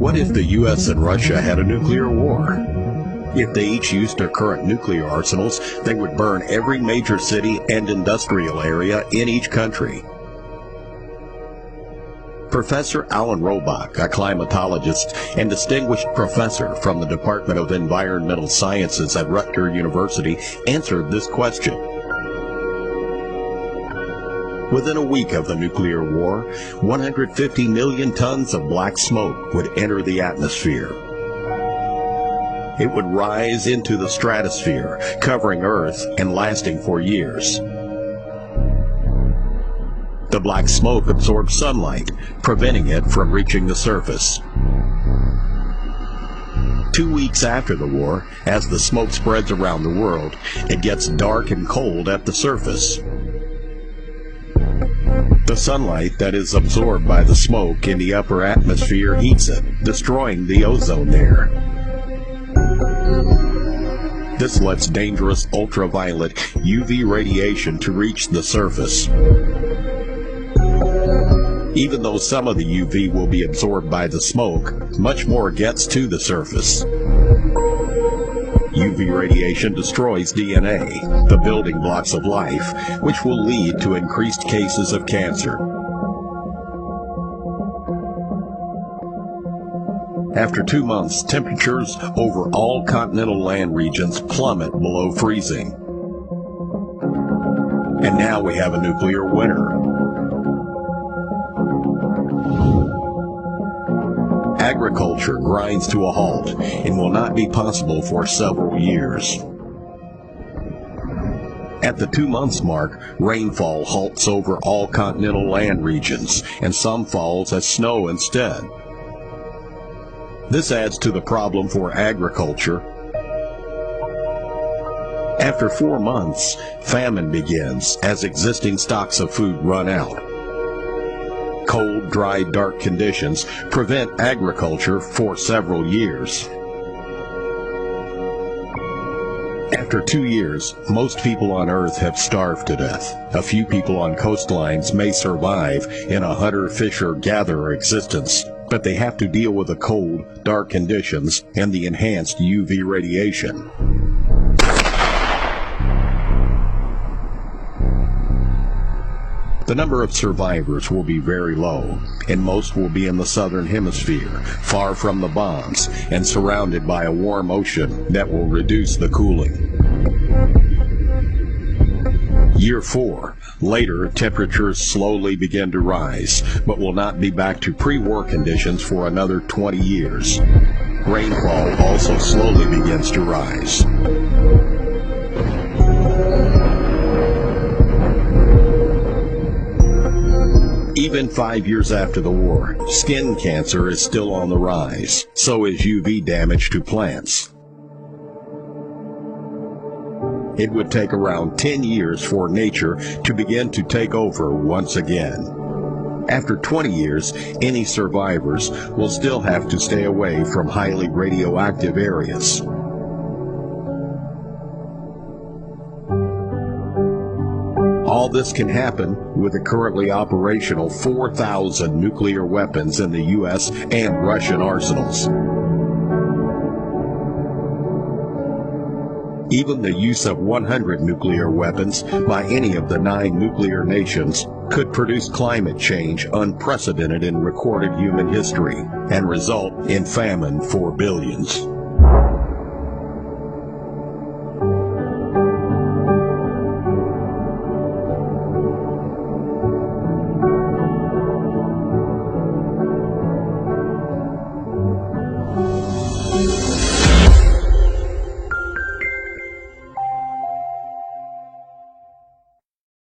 What if the U.S. and Russia had a nuclear war? If they each used their current nuclear arsenals, they would burn every major city and industrial area in each country. Professor Alan Robach, a climatologist and distinguished professor from the Department of Environmental Sciences at Rutgers University, answered this question. Within a week of the nuclear war, 150 million tons of black smoke would enter the atmosphere. It would rise into the stratosphere, covering Earth and lasting for years. The black smoke absorbs sunlight, preventing it from reaching the surface. 2 weeks after the war, as the smoke spreads around the world, it gets dark and cold at the surface. The sunlight that is absorbed by the smoke in the upper atmosphere heats it, destroying the ozone layer. This lets dangerous ultraviolet UV radiation to reach the surface. Even though some of the UV will be absorbed by the smoke, much more gets to the surface. UV radiation destroys DNA, the building blocks of life, which will lead to increased cases of cancer. After 2 months, temperatures over all continental land regions plummet below freezing. And now we have a nuclear winter. Agriculture grinds to a halt and will not be possible for several years. At the 2 months mark, rainfall halts over all continental land regions, and some falls as snow instead. This adds to the problem for agriculture. After 4 months, famine begins as existing stocks of food run out. Cold, dry, dark conditions prevent agriculture for several years. After 2 years, most people on Earth have starved to death. A few people on coastlines may survive in a hunter-fisher-gatherer existence, but they have to deal with the cold, dark conditions and the enhanced UV radiation. The number of survivors will be very low, and most will be in the southern hemisphere, far from the bombs, and surrounded by a warm ocean that will reduce the cooling. Year 4. Later, temperatures slowly begin to rise, but will not be back to pre-war conditions for another 20 years. Rainfall also slowly begins to rise. Even 5 years after the war, skin cancer is still on the rise. So is UV damage to plants. It would take around 10 years for nature to begin to take over once again. After 20 years, any survivors will still have to stay away from highly radioactive areas. All this can happen with the currently operational 4,000 nuclear weapons in the U.S. and Russian arsenals. Even the use of 100 nuclear weapons by any of the 9 nuclear nations could produce climate change unprecedented in recorded human history and result in famine for billions.